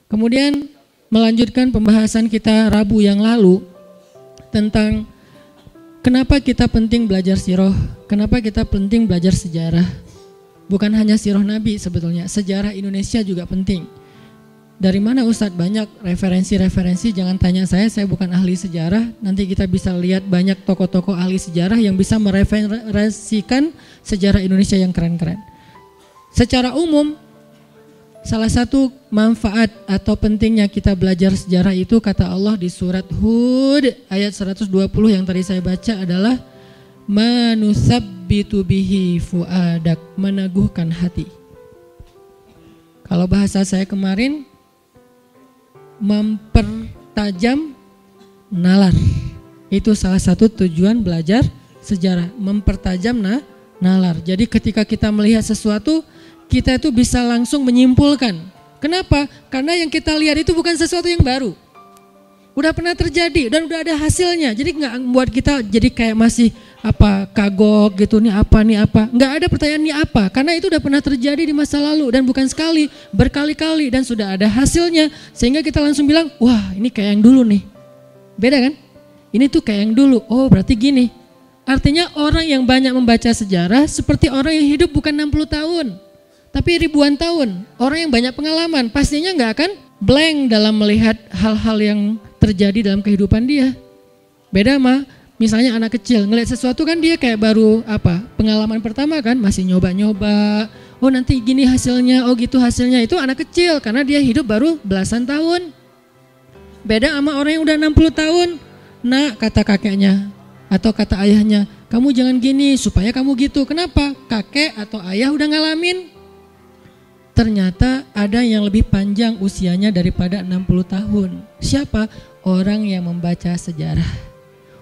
Kemudian melanjutkan pembahasan kita Rabu yang lalu tentang kenapa kita penting belajar sirah, kenapa kita penting belajar sejarah. Bukan hanya sirah Nabi sebetulnya, sejarah Indonesia juga penting. Dari mana Ustadz banyak referensi-referensi? Jangan tanya saya bukan ahli sejarah. Nanti kita bisa lihat banyak tokoh-tokoh ahli sejarah yang bisa mereferensikan sejarah Indonesia yang keren-keren. Secara umum, salah satu manfaat atau pentingnya kita belajar sejarah itu kata Allah di surat Hud ayat 120 yang tadi saya baca adalah manusabbitu bihi fuadak, meneguhkan hati. Kalau bahasa saya kemarin, mempertajam nalar. Itu salah satu tujuan belajar sejarah, mempertajam nalar. Jadi ketika kita melihat sesuatu, kita itu bisa langsung menyimpulkan. Kenapa? Karena yang kita lihat itu bukan sesuatu yang baru. Udah pernah terjadi dan udah ada hasilnya. Jadi nggak membuat kita jadi kayak masih kagok gitu, nih apa. Nggak ada pertanyaan nih apa, karena itu udah pernah terjadi di masa lalu dan bukan sekali, berkali-kali dan sudah ada hasilnya. Sehingga kita langsung bilang, wah ini kayak yang dulu nih. Beda kan? Ini tuh kayak yang dulu, oh berarti gini. Artinya orang yang banyak membaca sejarah seperti orang yang hidup bukan 60 tahun. Tapi ribuan tahun, orang yang banyak pengalaman pastinya nggak akan blank dalam melihat hal-hal yang terjadi dalam kehidupan dia. Beda sama misalnya anak kecil, ngelihat sesuatu kan dia kayak baru pengalaman pertama kan, masih nyoba-nyoba. Oh nanti gini hasilnya, oh gitu hasilnya. Itu anak kecil karena dia hidup baru belasan tahun. Beda sama orang yang udah 60 tahun. Nah kata kakeknya atau kata ayahnya, kamu jangan gini supaya kamu gitu. Kenapa? Kakek atau ayah udah ngalamin. Ternyata ada yang lebih panjang usianya daripada 60 tahun. Siapa? Orang yang membaca sejarah.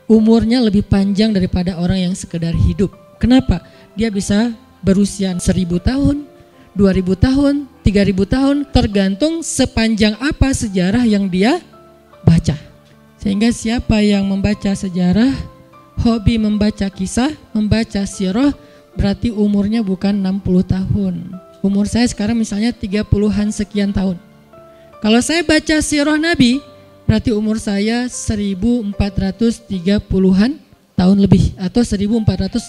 Umurnya lebih panjang daripada orang yang sekedar hidup. Kenapa? Dia bisa berusia 1000 tahun, 2000 tahun, 3000 tahun, tergantung sepanjang apa sejarah yang dia baca. Sehingga siapa yang membaca sejarah, hobi membaca kisah, membaca sirah, berarti umurnya bukan 60 tahun. Umur saya sekarang misalnya 30-an sekian tahun. Kalau saya baca sirah Nabi, berarti umur saya 1430-an tahun lebih, atau 1400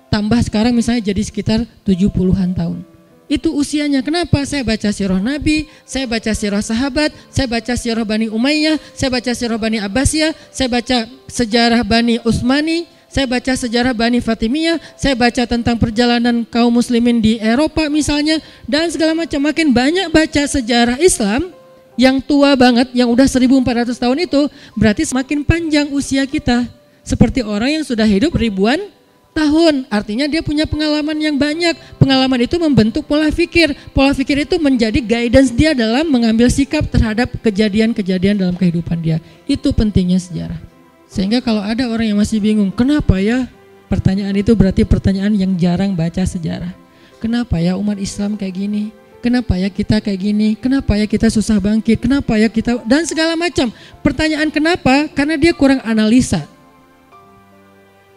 tambah sekarang misalnya jadi sekitar 70-an tahun. Itu usianya. Kenapa? Saya baca sirah Nabi, saya baca sirah sahabat, saya baca sirah Bani Umayyah, saya baca sirah Bani Abbasiyah, saya baca sejarah Bani Utsmani, saya baca sejarah Bani Fatimiyah, saya baca tentang perjalanan kaum muslimin di Eropa misalnya, dan segala macam. Makin banyak baca sejarah Islam yang tua banget, yang udah 1400 tahun itu, berarti semakin panjang usia kita. Seperti orang yang sudah hidup ribuan tahun, artinya dia punya pengalaman yang banyak. Pengalaman itu membentuk pola pikir. Pola pikir itu menjadi guidance dia dalam mengambil sikap terhadap kejadian-kejadian dalam kehidupan dia. Itu pentingnya sejarah. Sehingga kalau ada orang yang masih bingung, kenapa ya? Pertanyaan itu berarti pertanyaan yang jarang baca sejarah. Kenapa ya umat Islam kayak gini? Kenapa ya kita kayak gini? Kenapa ya kita susah bangkit? Kenapa ya kita, dan segala macam. Pertanyaan kenapa? Karena dia kurang analisa.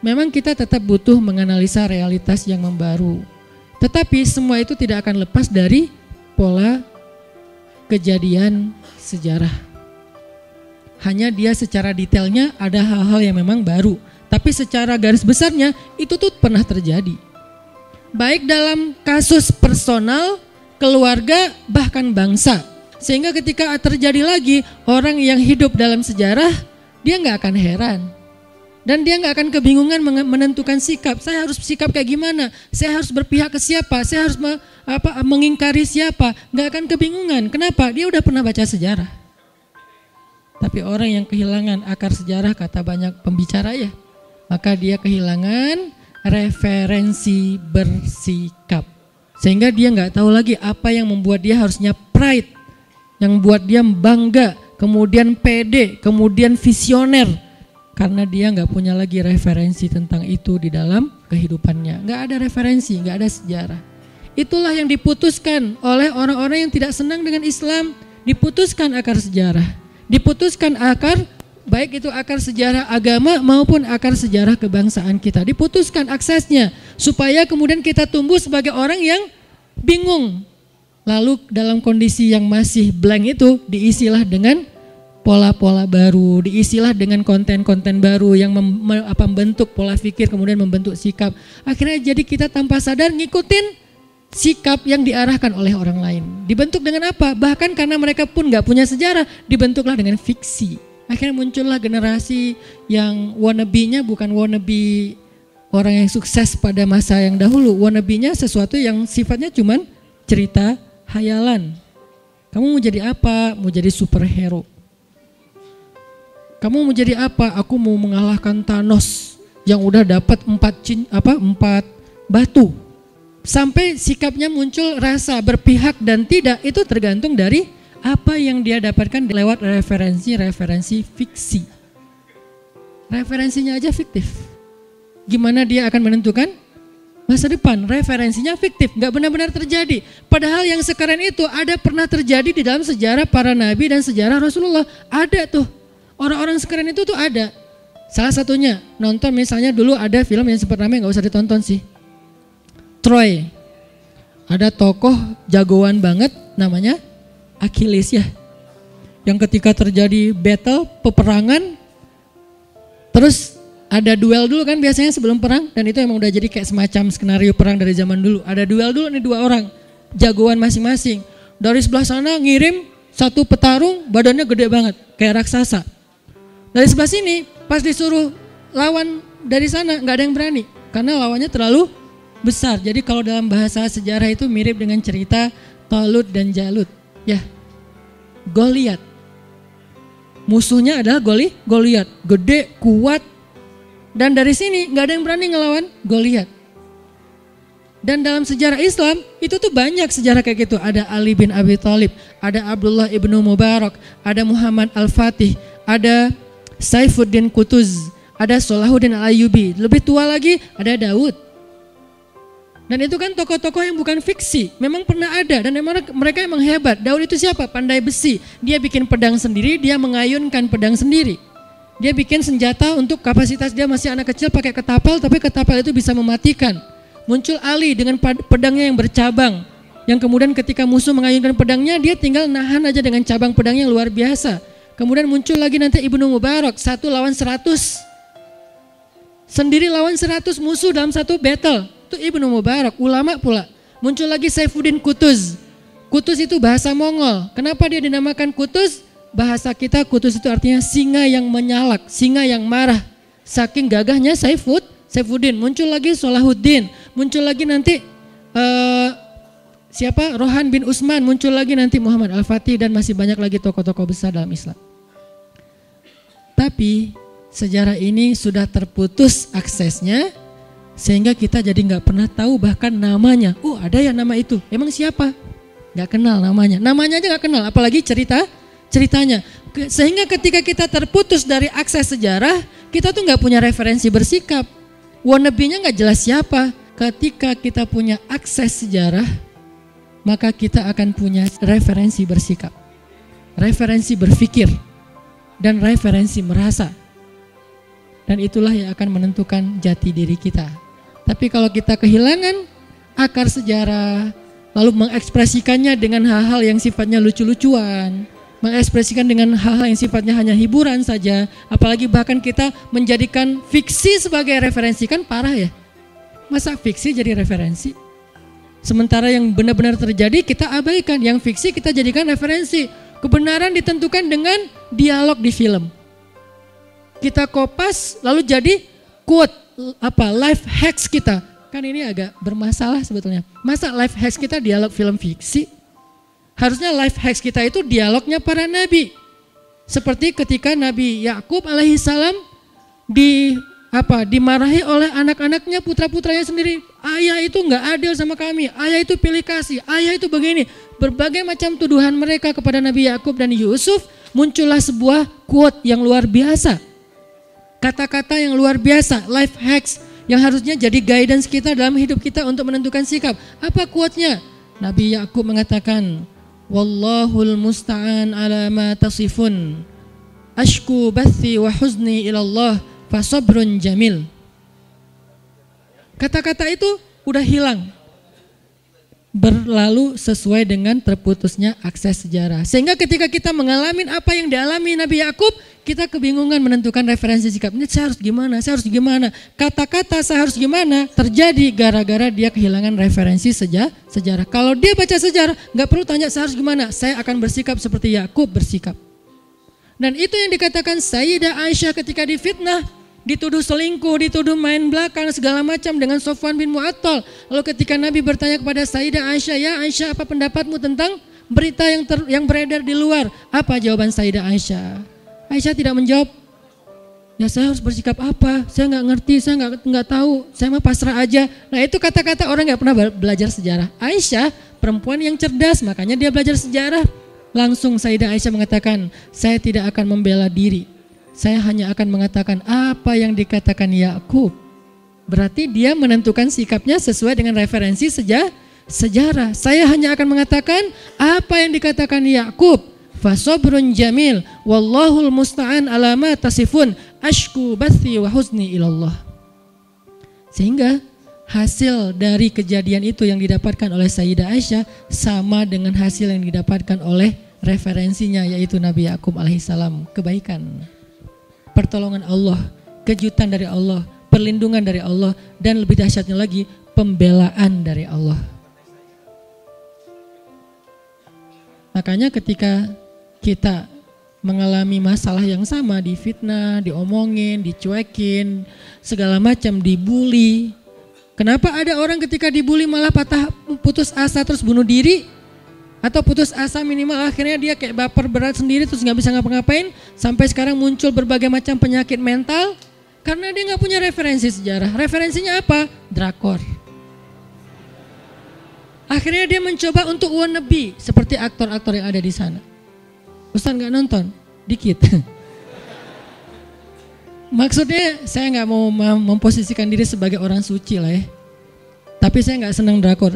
Memang kita tetap butuh menganalisa realitas yang membaru. Tetapi semua itu tidak akan lepas dari pola kejadian sejarah. Hanya dia secara detailnya ada hal-hal yang memang baru. Tapi secara garis besarnya itu tuh pernah terjadi. Baik dalam kasus personal, keluarga, bahkan bangsa. Sehingga ketika terjadi lagi orang yang hidup dalam sejarah, dia gak akan heran. Dan dia gak akan kebingungan menentukan sikap. Saya harus sikap kayak gimana? Saya harus berpihak ke siapa? Saya harus mengingkari siapa? Gak akan kebingungan. Kenapa? Dia udah pernah baca sejarah. Tapi orang yang kehilangan akar sejarah, kata banyak pembicara ya, maka dia kehilangan referensi bersikap. Sehingga dia nggak tahu lagi apa yang membuat dia harusnya pride, yang membuat dia bangga, kemudian pede, kemudian visioner. Karena dia nggak punya lagi referensi tentang itu di dalam kehidupannya. Nggak ada referensi, nggak ada sejarah. Itulah yang diputuskan oleh orang-orang yang tidak senang dengan Islam. Diputuskan akar sejarah. Diputuskan akar, baik itu akar sejarah agama maupun akar sejarah kebangsaan kita. Diputuskan aksesnya supaya kemudian kita tumbuh sebagai orang yang bingung. Lalu dalam kondisi yang masih blank itu diisilah dengan pola-pola baru, diisilah dengan konten-konten baru yang membentuk pola pikir, kemudian membentuk sikap. Akhirnya jadi kita tanpa sadar ngikutin sikap yang diarahkan oleh orang lain. Dibentuk dengan apa? Bahkan karena mereka pun gak punya sejarah, dibentuklah dengan fiksi. Akhirnya muncullah generasi yang wannabe-nya bukan wannabe orang yang sukses pada masa yang dahulu. Wannabe-nya sesuatu yang sifatnya cuman cerita hayalan. Kamu mau jadi apa? Mau jadi superhero. Kamu mau jadi apa? Aku mau mengalahkan Thanos yang udah dapat 4 batu. Sampai sikapnya muncul rasa berpihak dan tidak, itu tergantung dari apa yang dia dapatkan lewat referensi fiksi. Referensinya aja fiktif. Gimana dia akan menentukan masa depan? Referensinya fiktif, gak benar-benar terjadi. Padahal yang sekarang itu pernah terjadi di dalam sejarah para nabi dan sejarah Rasulullah. Ada tuh, orang-orang sekarang itu tuh ada. Salah satunya, nonton misalnya dulu ada film yang sempat ramai, gak usah ditonton sih. Troy. Ada tokoh jagoan banget namanya Achilles ya. Yang ketika terjadi battle, peperangan, terus ada duel dulu kan biasanya sebelum perang, dan itu emang udah jadi kayak semacam skenario perang dari zaman dulu. Ada duel dulu nih 2 orang, jagoan masing-masing. Dari sebelah sana ngirim satu petarung, badannya gede banget, kayak raksasa. Dari sebelah sini, pas disuruh lawan dari sana nggak ada yang berani, karena lawannya terlalu besar. Jadi kalau dalam bahasa sejarah itu mirip dengan cerita Talut dan Jalut. Ya, Goliat. Musuhnya adalah Goliat, gede, kuat. Dan dari sini gak ada yang berani ngelawan Goliat. Dan dalam sejarah Islam itu tuh banyak sejarah kayak gitu. Ada Ali bin Abi Thalib, ada Abdullah ibnu Mubarak, ada Muhammad Al-Fatih, ada Saifuddin Qutuz, ada Salahuddin Al-Ayyubi. Lebih tua lagi ada Daud. Dan itu kan tokoh-tokoh yang bukan fiksi, memang pernah ada dan mereka emang hebat. Daud itu siapa? Pandai besi. Dia bikin pedang sendiri, dia mengayunkan pedang sendiri. Dia bikin senjata untuk kapasitas dia masih anak kecil pakai ketapel, tapi ketapel itu bisa mematikan. Muncul Ali dengan pedangnya yang bercabang, yang kemudian ketika musuh mengayunkan pedangnya, dia tinggal nahan aja dengan cabang pedangnya yang luar biasa. Kemudian muncul lagi nanti Ibnu Mubarak, 1 lawan 100. Sendiri lawan 100 musuh dalam satu battle. Itu Ibnu Mubarak, ulama pula. Muncul lagi Saifuddin Qutuz. Qutuz itu bahasa Mongol. Kenapa dia dinamakan Qutuz? Bahasa kita Qutuz itu artinya singa yang menyalak, singa yang marah. Saking gagahnya Saifuddin. Muncul lagi Salahuddin. Muncul lagi nanti Rohan bin Utsman. Muncul lagi nanti Muhammad Al-Fatih, dan masih banyak lagi tokoh-tokoh besar dalam Islam. Tapi sejarah ini sudah terputus aksesnya, sehingga kita jadi nggak pernah tahu bahkan namanya. Oh, ada ya nama itu. Emang siapa? Nggak kenal namanya. Namanya aja nggak kenal, apalagi ceritanya. Sehingga ketika kita terputus dari akses sejarah, kita tuh nggak punya referensi bersikap. Wannabe-nya nggak jelas siapa. Ketika kita punya akses sejarah, maka kita akan punya referensi bersikap, referensi berpikir, dan referensi merasa. Dan itulah yang akan menentukan jati diri kita. Tapi kalau kita kehilangan akar sejarah, lalu mengekspresikannya dengan hal-hal yang sifatnya lucu-lucuan, mengekspresikan dengan hal-hal yang sifatnya hanya hiburan saja, apalagi bahkan kita menjadikan fiksi sebagai referensi, kan parah ya. Masa fiksi jadi referensi? Sementara yang benar-benar terjadi kita abaikan, yang fiksi kita jadikan referensi. Kebenaran ditentukan dengan dialog di film. Kita kopas lalu jadi quote, life hacks kita. Kan ini agak bermasalah sebetulnya. Masa life hacks kita dialog film fiksi? Harusnya life hacks kita itu dialognya para nabi. Seperti ketika Nabi Yakub alaihissalam dimarahi oleh anak-anaknya, putra-putranya sendiri. Ayah itu nggak adil sama kami, ayah itu pilih kasih, ayah itu begini. Berbagai macam tuduhan mereka kepada Nabi Yakub dan Yusuf. Muncullah sebuah quote yang luar biasa, kata-kata yang luar biasa, life hacks yang harusnya jadi guidance kita dalam hidup kita untuk menentukan sikap. Apa quote-nya? Nabi Yakub mengatakan, Wallahul musta'an ala ma tasifun, ashku bathi wa huzni ilallah fasabrun jamil. Kata-kata itu udah hilang. berlalu sesuai dengan terputusnya akses sejarah. Sehingga ketika kita mengalami apa yang dialami Nabi Yakub, kita kebingungan menentukan referensi sikap. Ini saya harus gimana, saya harus gimana. Kata-kata saya harus gimana terjadi gara-gara dia kehilangan referensi sejarah. Kalau dia baca sejarah, nggak perlu tanya saya harus gimana. Saya akan bersikap seperti Yakub bersikap. Dan itu yang dikatakan Sayyidah Aisyah ketika difitnah. Dituduh selingkuh, dituduh main belakang segala macam dengan Sofwan bin Mu'attal. Lalu ketika Nabi bertanya kepada Sayyidah Aisyah, ya Aisyah apa pendapatmu tentang berita yang beredar di luar? Apa jawaban Sayyidah Aisyah? Aisyah tidak menjawab. Ya saya harus bersikap apa? Saya nggak ngerti, saya nggak tahu. Saya mah pasrah aja. Nah itu kata-kata orang nggak pernah belajar sejarah. Aisyah perempuan yang cerdas, makanya dia belajar sejarah. Langsung Sayyidah Aisyah mengatakan, saya tidak akan membela diri. Saya hanya akan mengatakan apa yang dikatakan Yakub. Berarti dia menentukan sikapnya sesuai dengan referensi sejarah. Saya hanya akan mengatakan apa yang dikatakan Yakub. Fasobrun jamil, wallahul musta'an ala ma tasifun, ashku bathi wa huzni ilallah. Sehingga hasil dari kejadian itu yang didapatkan oleh Sayyidah Aisyah sama dengan hasil yang didapatkan oleh referensinya, yaitu Nabi Yakub alaihissalam, kebaikan. Pertolongan Allah, kejutan dari Allah, perlindungan dari Allah, dan lebih dahsyatnya lagi pembelaan dari Allah. Makanya ketika kita mengalami masalah yang sama, difitnah, diomongin, dicuekin, segala macam, dibully. Kenapa ada orang ketika dibully malah putus asa terus bunuh diri? Atau putus asa minimal akhirnya dia kayak baper berat sendiri terus gak bisa ngapa-ngapain. Sampai sekarang muncul berbagai macam penyakit mental karena dia gak punya referensi sejarah. Referensinya apa? Drakor. Akhirnya dia mencoba untuk wannabe seperti aktor-aktor yang ada di sana. Ustaz gak nonton? Dikit. Maksudnya saya gak mau memposisikan diri sebagai orang suci lah ya. Tapi saya gak senang drakor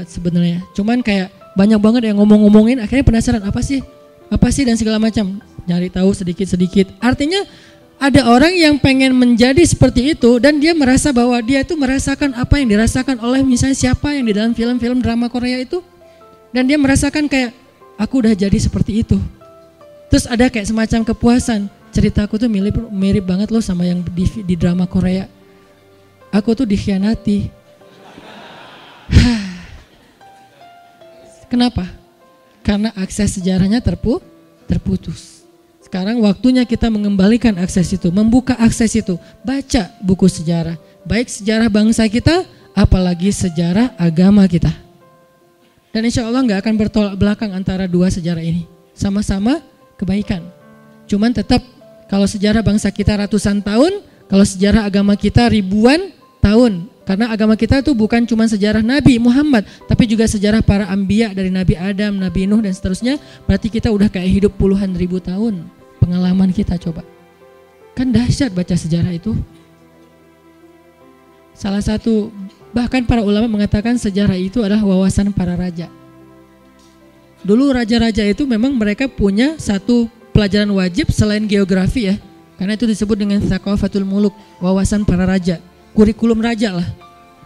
sebenarnya. Cuman kayak banyak banget yang ngomong-ngomongin, akhirnya penasaran apa sih dan segala macam, nyari tahu sedikit-sedikit. Artinya ada orang yang pengen menjadi seperti itu dan dia merasa bahwa dia itu merasakan apa yang dirasakan oleh misalnya siapa yang di dalam film-film drama Korea itu, dan dia merasakan kayak aku udah jadi seperti itu. Terus ada kayak semacam kepuasan, ceritaku tuh mirip banget loh sama yang di drama Korea. Aku tuh dikhianati. Kenapa? Karena akses sejarahnya terputus. Sekarang waktunya kita mengembalikan akses itu, membuka akses itu, baca buku sejarah. Baik sejarah bangsa kita, apalagi sejarah agama kita. Dan insya Allah gak akan bertolak belakang antara dua sejarah ini. Sama-sama kebaikan. Cuman tetap kalau sejarah bangsa kita ratusan tahun, kalau sejarah agama kita ribuan tahun. Karena agama kita itu bukan cuma sejarah Nabi Muhammad, tapi juga sejarah para anbiya dari Nabi Adam, Nabi Nuh dan seterusnya. Berarti kita udah kayak hidup puluhan ribu tahun pengalaman kita coba. Kan dahsyat baca sejarah itu. Salah satu, bahkan para ulama mengatakan sejarah itu adalah wawasan para raja. Dulu raja-raja itu memang mereka punya satu pelajaran wajib selain geografi ya. Karena itu disebut dengan Thaqafatul Muluk, wawasan para raja. Kurikulum raja lah.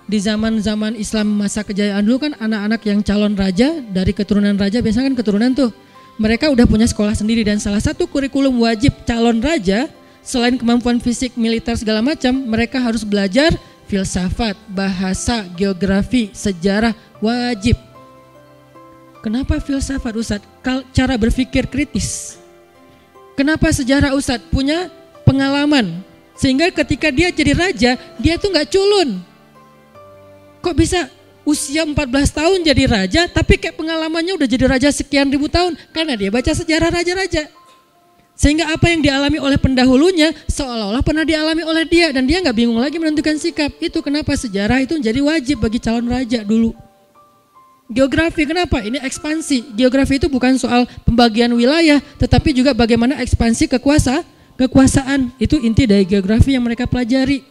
Di zaman-zaman Islam masa kejayaan dulu kan anak-anak yang calon raja dari keturunan raja, biasanya kan keturunan tuh, mereka udah punya sekolah sendiri dan salah satu kurikulum wajib calon raja selain kemampuan fisik, militer segala macam, mereka harus belajar filsafat, bahasa, geografi, sejarah, wajib. Kenapa filsafat Ustadz? Cara berpikir kritis. Kenapa sejarah Ustadz? Punya pengalaman. Sehingga ketika dia jadi raja, dia tuh gak culun. Kok bisa usia 14 tahun jadi raja, tapi kayak pengalamannya udah jadi raja sekian ribu tahun? Karena dia baca sejarah raja-raja. Sehingga apa yang dialami oleh pendahulunya seolah-olah pernah dialami oleh dia. Dan dia gak bingung lagi menentukan sikap. Itu kenapa sejarah itu menjadi wajib bagi calon raja dulu. Geografi kenapa? Ini ekspansi. Geografi itu bukan soal pembagian wilayah, tetapi juga bagaimana ekspansi kekuasaan. Itu inti dari geografi yang mereka pelajari.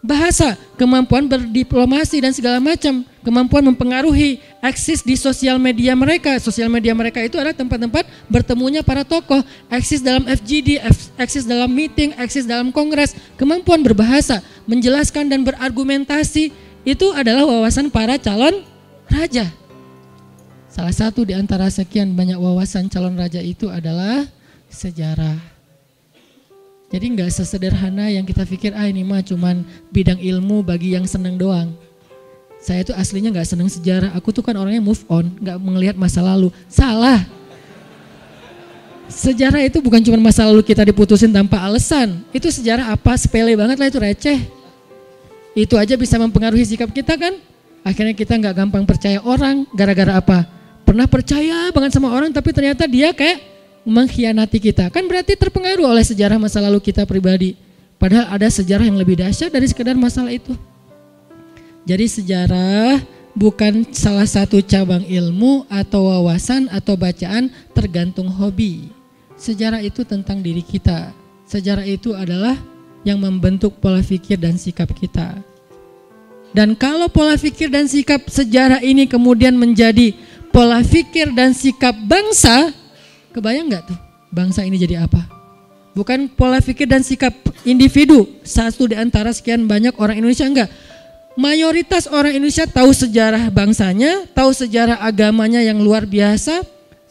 Bahasa, kemampuan berdiplomasi dan segala macam, kemampuan mempengaruhi, eksis di sosial media mereka. Sosial media mereka itu adalah tempat-tempat bertemunya para tokoh, eksis dalam FGD, eksis dalam meeting, eksis dalam kongres. Kemampuan berbahasa, menjelaskan dan berargumentasi, itu adalah wawasan para calon raja. Salah satu di antara sekian banyak wawasan calon raja itu adalah sejarah. Jadi nggak sesederhana yang kita pikir, ini mah cuman bidang ilmu bagi yang senang doang. Saya tuh aslinya nggak senang sejarah, aku tuh kan orangnya move on, nggak melihat masa lalu. Salah. Sejarah itu bukan cuma masa lalu kita diputusin tanpa alasan. Itu sejarah apa? Sepele banget lah, itu receh. Itu aja bisa mempengaruhi sikap kita kan. Akhirnya kita nggak gampang percaya orang, gara-gara apa? Pernah percaya banget sama orang tapi ternyata dia kayak mengkhianati kita. Kan berarti terpengaruh oleh sejarah masa lalu kita pribadi. Padahal ada sejarah yang lebih dahsyat dari sekedar masalah itu. Jadi sejarah bukan salah satu cabang ilmu atau wawasan atau bacaan, tergantung hobi. Sejarah itu tentang diri kita. Sejarah itu adalah yang membentuk pola pikir dan sikap kita. Dan kalau pola pikir dan sikap sejarah ini kemudian menjadi pola pikir dan sikap bangsa, kebayang nggak tuh bangsa ini jadi apa? Bukan pola pikir dan sikap individu, satu di antara sekian banyak orang Indonesia, enggak. Mayoritas orang Indonesia tahu sejarah bangsanya, tahu sejarah agamanya yang luar biasa,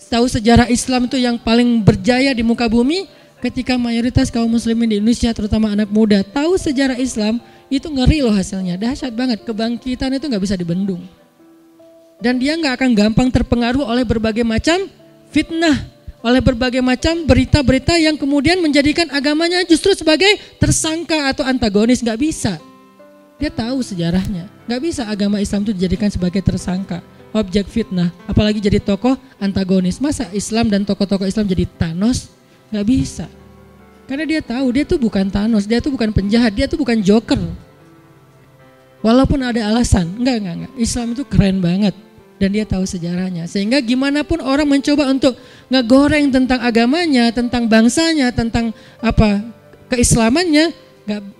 tahu sejarah Islam itu yang paling berjaya di muka bumi. Ketika mayoritas kaum muslimin di Indonesia, terutama anak muda, tahu sejarah Islam, itu ngeri loh hasilnya, dahsyat banget. Kebangkitan itu nggak bisa dibendung. Dan dia nggak akan gampang terpengaruh oleh berbagai macam fitnah, oleh berbagai macam berita-berita yang kemudian menjadikan agamanya justru sebagai tersangka atau antagonis. Nggak bisa. Dia tahu sejarahnya. Nggak bisa agama Islam itu dijadikan sebagai tersangka, objek fitnah, apalagi jadi tokoh antagonis. Masa Islam dan tokoh-tokoh Islam jadi Thanos? Nggak bisa. Karena dia tahu dia tuh bukan Thanos, dia tuh bukan penjahat, dia tuh bukan Joker. Walaupun ada alasan, enggak. Islam itu keren banget dan dia tahu sejarahnya. Sehingga gimana pun orang mencoba untuk ngegoreng tentang agamanya, tentang bangsanya, tentang apa keislamannya,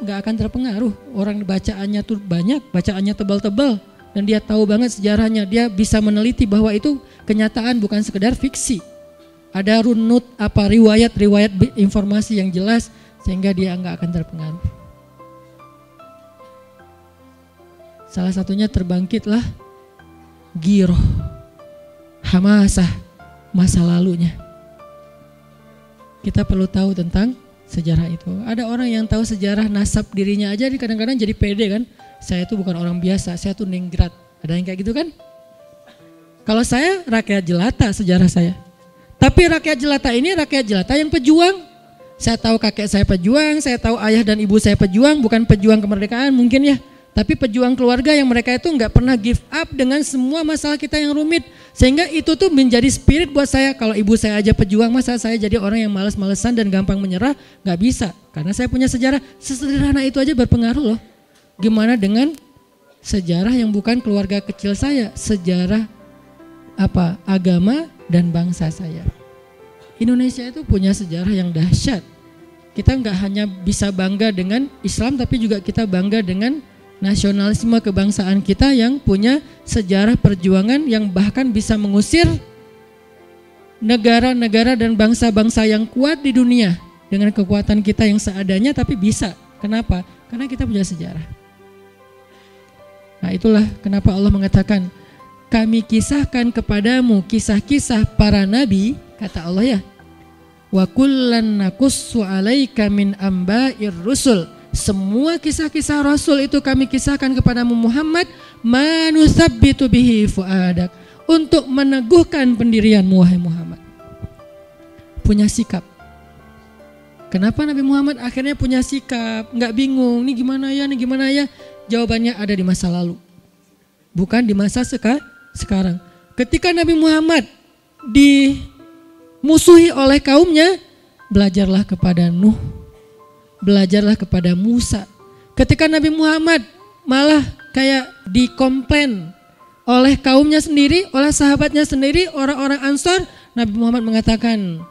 nggak akan terpengaruh. Orang bacaannya tuh banyak, bacaannya tebal-tebal, dan dia tahu banget sejarahnya. Dia bisa meneliti bahwa itu kenyataan, bukan sekedar fiksi. Ada runut riwayat informasi yang jelas, sehingga dia nggak akan terpengaruh. Salah satunya terbangkitlah giroh, hamasah masa lalunya. Kita perlu tahu tentang sejarah itu. Ada orang yang tahu sejarah nasab dirinya aja, kadang-kadang jadi pede kan. Saya itu bukan orang biasa, saya tuh ningrat. Ada yang kayak gitu kan? Kalau saya rakyat jelata sejarah saya. Tapi rakyat jelata ini rakyat jelata yang pejuang. Saya tahu kakek saya pejuang, saya tahu ayah dan ibu saya pejuang, bukan pejuang kemerdekaan mungkin ya. Tapi pejuang keluarga yang mereka itu nggak pernah give up dengan semua masalah kita yang rumit. Sehingga itu tuh menjadi spirit buat saya. Kalau ibu saya aja pejuang, masa saya jadi orang yang malas-malesan dan gampang menyerah? Nggak bisa. Karena saya punya sejarah. Sesederhana itu aja berpengaruh loh. Gimana dengan sejarah yang bukan keluarga kecil saya? Sejarah apa? Agama dan bangsa saya. Indonesia itu punya sejarah yang dahsyat. Kita nggak hanya bisa bangga dengan Islam, tapi juga kita bangga dengan nasionalisme kebangsaan kita yang punya sejarah perjuangan yang bahkan bisa mengusir negara-negara dan bangsa-bangsa yang kuat di dunia dengan kekuatan kita yang seadanya, tapi bisa. Kenapa? Karena kita punya sejarah. Nah, itulah kenapa Allah mengatakan, kami kisahkan kepadamu kisah-kisah para nabi, kata Allah ya. Wa kullan naqussu 'alaika min amba'ir rusul. Semua kisah-kisah Rasul itu kami kisahkan kepadamu Muhammad, manusabbitu bihi fuadak, untuk meneguhkan pendirianmu wahai Muhammad. Punya sikap. Kenapa Nabi Muhammad akhirnya punya sikap? Nggak bingung, nih gimana ya? Jawabannya ada di masa lalu, bukan di masa sekarang. Ketika Nabi Muhammad dimusuhi oleh kaumnya, belajarlah kepada Nuh, belajarlah kepada Musa. Ketika Nabi Muhammad malah kayak dikomplain oleh kaumnya sendiri, oleh sahabatnya sendiri, orang-orang Ansor, Nabi Muhammad mengatakan,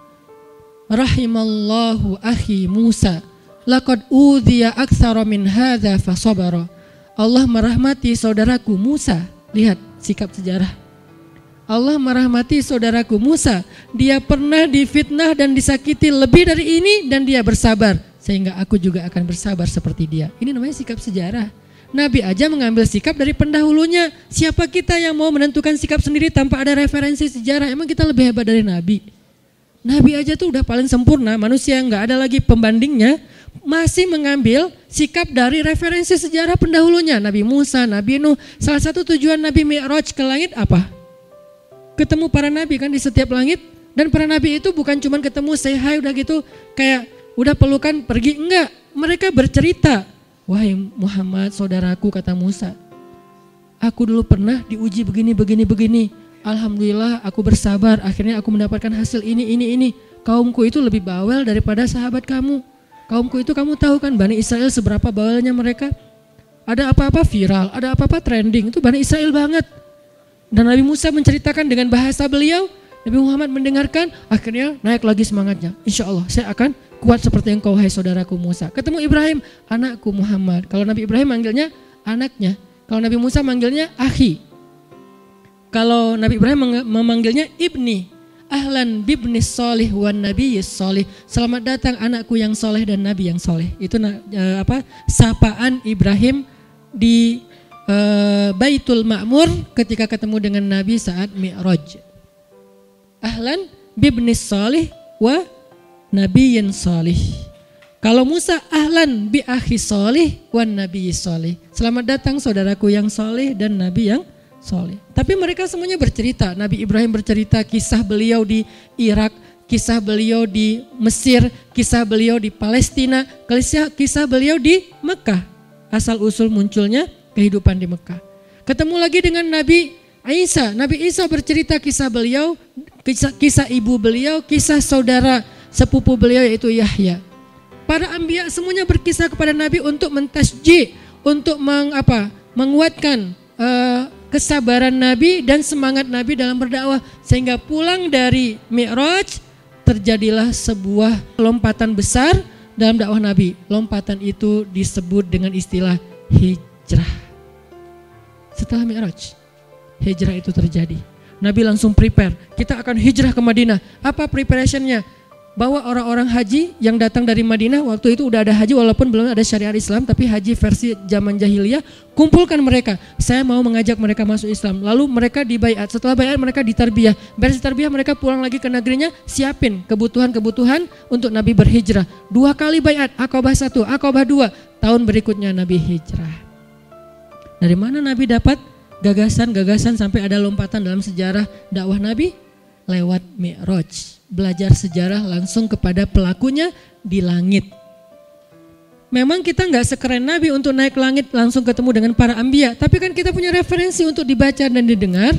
rahimallahu akhi Musa, laqad udhiya aktsara min hadza fasabara. Allah merahmati saudaraku Musa. Lihat sikap sejarah. Allah merahmati saudaraku Musa. Dia pernah difitnah dan disakiti lebih dari ini dan dia bersabar. Sehingga aku juga akan bersabar seperti dia. Ini namanya sikap sejarah. Nabi aja mengambil sikap dari pendahulunya. Siapa kita yang mau menentukan sikap sendiri tanpa ada referensi sejarah? Emang kita lebih hebat dari Nabi? Nabi aja tuh udah paling sempurna, manusia yang nggak ada lagi pembandingnya, masih mengambil sikap dari referensi sejarah pendahulunya. Nabi Musa, Nabi Nuh. Salah satu tujuan Nabi Mi'raj ke langit apa? Ketemu para nabi kan di setiap langit. Dan para nabi itu bukan cuma ketemu say hi udah gitu kayak udah pelukan pergi, enggak. Mereka bercerita. Wahai Muhammad saudaraku, kata Musa, aku dulu pernah diuji begini. Alhamdulillah aku bersabar, akhirnya aku mendapatkan hasil ini. Kaumku itu lebih bawel daripada sahabat kamu. Kaumku itu kamu tahu kan Bani Israel seberapa bawelnya mereka. Ada apa-apa viral, ada apa-apa trending, itu Bani Israel banget. Dan Nabi Musa menceritakan dengan bahasa beliau, Nabi Muhammad mendengarkan, akhirnya naik lagi semangatnya. Insya Allah saya akan kuat seperti engkau hai saudaraku Musa. Ketemu Ibrahim, anakku Muhammad. Kalau Nabi Ibrahim manggilnya anaknya. Kalau Nabi Musa manggilnya akhi. Kalau Nabi Ibrahim memanggilnya ibni. Ahlan bibni solih wan nabiyyis solih. Selamat datang anakku yang soleh dan nabi yang soleh. Itu sapaan Ibrahim di Baitul Ma'mur ketika ketemu dengan Nabi saat Mi'raj. Ahlan bibni solih wa nabiyyin solih. Kalau Musa ahlan bi akhi solih wan nabiyyi solih. Selamat datang saudaraku yang soleh dan nabi yang soleh. Tapi mereka semuanya bercerita. Nabi Ibrahim bercerita kisah beliau di Irak, kisah beliau di Mesir, kisah beliau di Palestina, kisah beliau di Mekah. Asal usul munculnya kehidupan di Mekah. Ketemu lagi dengan Nabi Isa. Nabi Isa bercerita kisah beliau, kisah ibu beliau, kisah saudara sepupu beliau yaitu Yahya. Para anbiya semuanya berkisah kepada Nabi untuk mentasjih, untuk menguatkan kesabaran Nabi dan semangat Nabi dalam berdakwah. Sehingga pulang dari Mi'raj terjadilah sebuah lompatan besar dalam dakwah Nabi. Lompatan itu disebut dengan istilah hijrah. Setelah Mi'raj, hijrah itu terjadi. Nabi langsung prepare, kita akan hijrah ke Madinah. Apa preparationnya? Bawa orang-orang haji yang datang dari Madinah. Waktu itu udah ada haji walaupun belum ada syariat Islam, tapi haji versi zaman jahiliyah. Kumpulkan mereka, saya mau mengajak mereka masuk Islam. Lalu mereka dibaiat, setelah baiat mereka ditarbiyah. Beres tarbiyah mereka pulang lagi ke negerinya, siapin kebutuhan-kebutuhan untuk Nabi berhijrah. 2 kali baiat, Aqabah 1, Aqabah 2. Tahun berikutnya Nabi hijrah. Dari mana Nabi dapat gagasan-gagasan sampai ada lompatan dalam sejarah dakwah Nabi? Lewat Mi'raj. Belajar sejarah langsung kepada pelakunya di langit. Memang kita nggak sekeren Nabi untuk naik ke langit langsung ketemu dengan para anbiya, tapi kan kita punya referensi untuk dibaca dan didengar.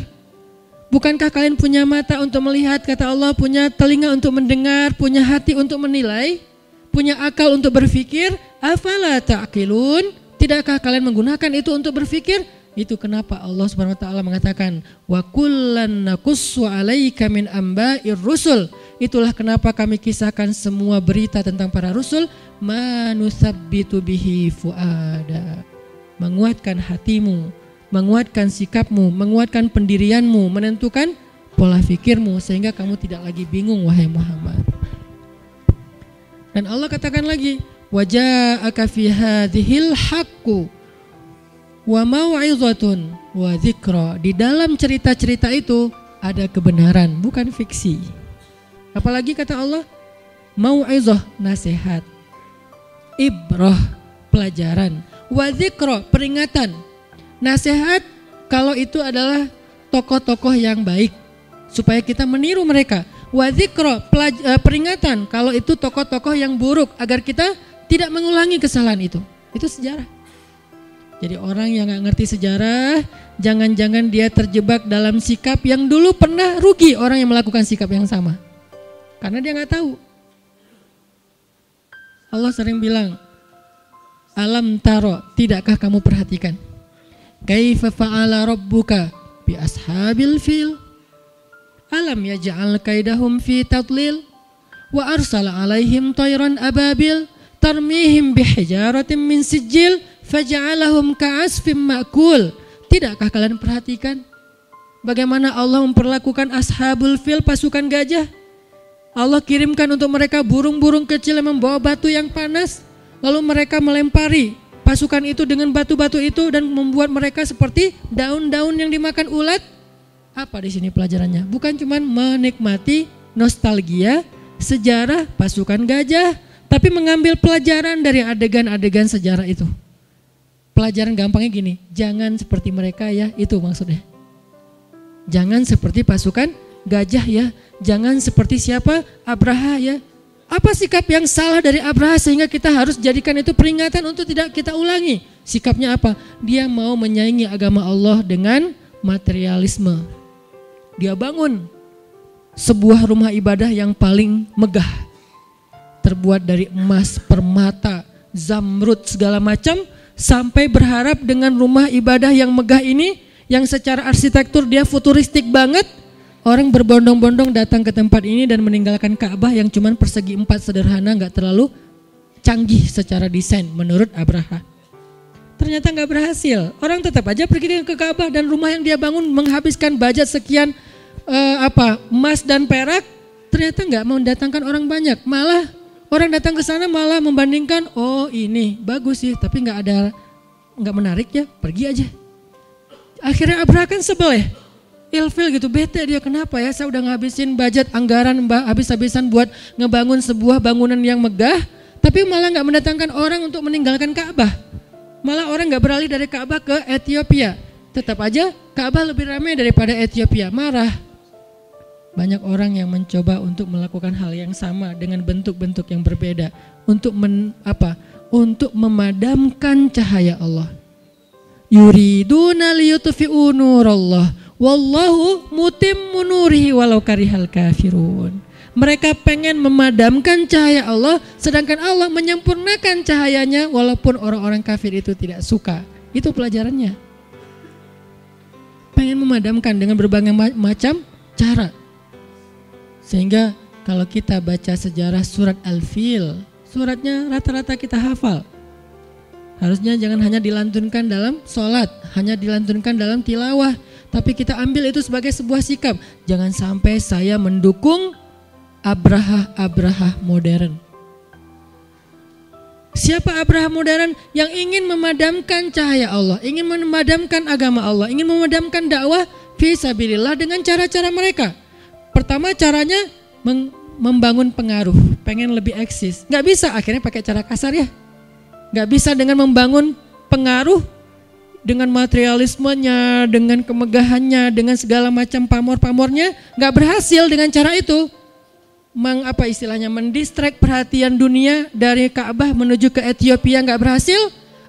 Bukankah kalian punya mata untuk melihat, kata Allah, punya telinga untuk mendengar, punya hati untuk menilai, punya akal untuk berpikir? Afala ta'qilun? Tidakkah kalian menggunakan itu untuk berpikir? Itu kenapa Allah Subhanahu wa taala mengatakan wa kullan naqussu 'alaika min amba'ir rusul. Itulah kenapa kami kisahkan semua berita tentang para rasul, manusabbitu bihi fuada. Menguatkan hatimu, menguatkan sikapmu, menguatkan pendirianmu, menentukan pola pikirmu sehingga kamu tidak lagi bingung wahai Muhammad. Dan Allah katakan lagi, wa ja'aka fi hadhil haqqu wa mau'izatun wa dzikra. Di dalam cerita-cerita itu ada kebenaran, bukan fiksi. Apalagi kata Allah, mau'izah, nasihat, ibrah, pelajaran, wa dzikra, peringatan. Nasihat kalau itu adalah tokoh-tokoh yang baik supaya kita meniru mereka. Wa dzikra, peringatan kalau itu tokoh-tokoh yang buruk agar kita tidak mengulangi kesalahan itu. Itu sejarah. Jadi orang yang gak ngerti sejarah, jangan-jangan dia terjebak dalam sikap yang dulu pernah rugi orang yang melakukan sikap yang sama. Karena dia gak tahu. Allah sering bilang, alam taro, tidakkah kamu perhatikan? Kaifa fa'ala rabbuka bi ashabil fil? Alam yaj'al kaidahum fi tadlil? Wa arsala alaihim tayran ababil? Tarmihim bihijaratin min sijil? Faja'alahum ka'asfim ma'kul. Tidakkah kalian perhatikan bagaimana Allah memperlakukan ashabul fil, pasukan gajah? Allah kirimkan untuk mereka burung-burung kecil yang membawa batu yang panas, lalu mereka melempari pasukan itu dengan batu-batu itu dan membuat mereka seperti daun-daun yang dimakan ulat. Apa di sini pelajarannya? Bukan cuma menikmati nostalgia sejarah pasukan gajah, tapi mengambil pelajaran dari adegan-adegan sejarah itu. Pelajaran gampangnya gini, jangan seperti mereka ya, itu maksudnya. Jangan seperti pasukan gajah ya, jangan seperti siapa? Abraha ya. Apa sikap yang salah dari Abraha sehingga kita harus jadikan itu peringatan untuk tidak kita ulangi? Sikapnya apa? Dia mau menyaingi agama Allah dengan materialisme. Dia bangun sebuah rumah ibadah yang paling megah, terbuat dari emas, permata, zamrud, segala macam, sampai berharap dengan rumah ibadah yang megah ini, yang secara arsitektur dia futuristik banget, orang berbondong-bondong datang ke tempat ini dan meninggalkan Ka'bah yang cuman persegi 4 sederhana, gak terlalu canggih secara desain menurut Abraha. Ternyata gak berhasil, orang tetap aja pergi ke Ka'bah dan rumah yang dia bangun menghabiskan budget sekian emas dan perak, ternyata gak mendatangkan orang banyak, malah orang datang ke sana malah membandingkan, oh ini bagus sih tapi gak menarik ya, pergi aja. Akhirnya Abraha kan sebel ya, ilfil gitu, bete dia, kenapa ya saya udah ngabisin budget anggaran habis-habisan buat ngebangun sebuah bangunan yang megah, tapi malah gak mendatangkan orang untuk meninggalkan Ka'bah. Malah orang gak beralih dari Ka'bah ke Ethiopia. Tetap aja Ka'bah lebih ramai daripada Ethiopia, marah. Banyak orang yang mencoba untuk melakukan hal yang sama dengan bentuk-bentuk yang berbeda untuk untuk memadamkan cahaya Allah. Yuriduna liyutfi'u nurallah wallahu mutimmu nurihi walau karihal kafirun. Mereka pengen memadamkan cahaya Allah, sedangkan Allah menyempurnakan cahayanya walaupun orang-orang kafir itu tidak suka. Itu pelajarannya. Pengen memadamkan dengan berbagai macam cara. Sehingga kalau kita baca sejarah surat Al-Fil, suratnya rata-rata kita hafal. Harusnya jangan hanya dilantunkan dalam sholat, hanya dilantunkan dalam tilawah, tapi kita ambil itu sebagai sebuah sikap. Jangan sampai saya mendukung Abraha modern. Siapa Abraha modern? Yang ingin memadamkan cahaya Allah, ingin memadamkan agama Allah, ingin memadamkan dakwah fi sabilillah dengan cara-cara mereka. Pertama caranya membangun pengaruh, pengen lebih eksis. Gak bisa, akhirnya pakai cara kasar ya. Gak bisa dengan membangun pengaruh dengan materialismenya, dengan kemegahannya, dengan segala macam pamor-pamornya, gak berhasil dengan cara itu. Mendistract perhatian dunia dari Ka'bah menuju ke Ethiopia, gak berhasil.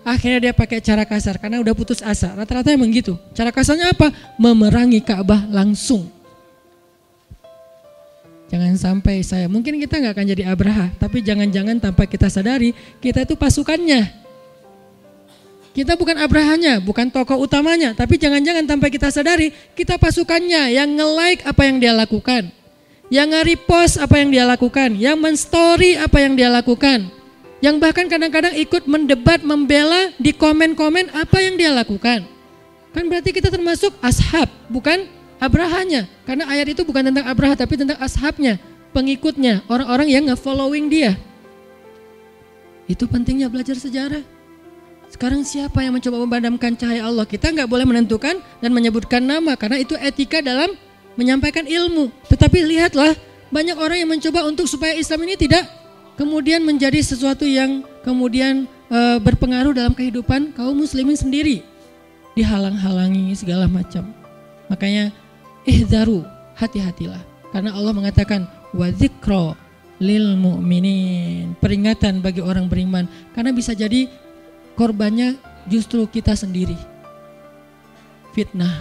Akhirnya dia pakai cara kasar karena udah putus asa. Rata-rata emang gitu. Cara kasarnya apa? Memerangi Ka'bah langsung. Jangan sampai mungkin kita gak akan jadi Abraha, tapi jangan-jangan tanpa kita sadari, kita itu pasukannya. Kita bukan Abrahanya, bukan tokoh utamanya, tapi jangan-jangan tanpa kita sadari, kita pasukannya yang nge-like apa yang dia lakukan, yang nge-repost apa yang dia lakukan, yang men-story apa yang dia lakukan, yang bahkan kadang-kadang ikut mendebat, membela di komen-komen apa yang dia lakukan. Kan berarti kita termasuk ashab, bukan Abrahanya, karena ayat itu bukan tentang Abraha tapi tentang ashabnya, pengikutnya, orang-orang yang nge-following dia. Itu pentingnya belajar sejarah. Sekarang siapa yang mencoba memadamkan cahaya Allah? Kita nggak boleh menentukan dan menyebutkan nama karena itu etika dalam menyampaikan ilmu. Tetapi lihatlah, banyak orang yang mencoba untuk supaya Islam ini tidak kemudian menjadi sesuatu yang kemudian berpengaruh dalam kehidupan kaum muslimin sendiri, dihalang-halangi segala macam. Makanya ihdaru, hati-hatilah, karena Allah mengatakan wa dzikra lil mu'minin, peringatan bagi orang beriman, karena bisa jadi korbannya justru kita sendiri. Fitnah.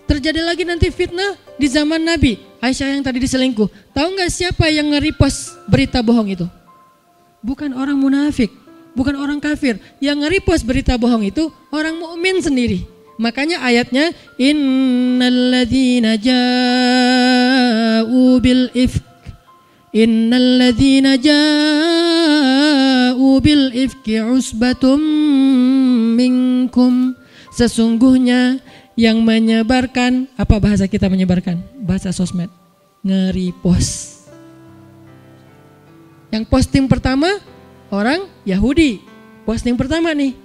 Terjadi lagi nanti fitnah di zaman Nabi. Aisyah yang tadi diselingkuh. Tahu nggak siapa yang nge-repost berita bohong itu? Bukan orang munafik, bukan orang kafir. Yang nge-repost berita bohong itu orang mukmin sendiri. Makanya ayatnya innalladzina ja'u bil ifk usbatum minkum, sesungguhnya yang menyebarkan, apa bahasa kita menyebarkan? Bahasa sosmed, nge-repost. Yang posting pertama orang Yahudi, posting pertama nih,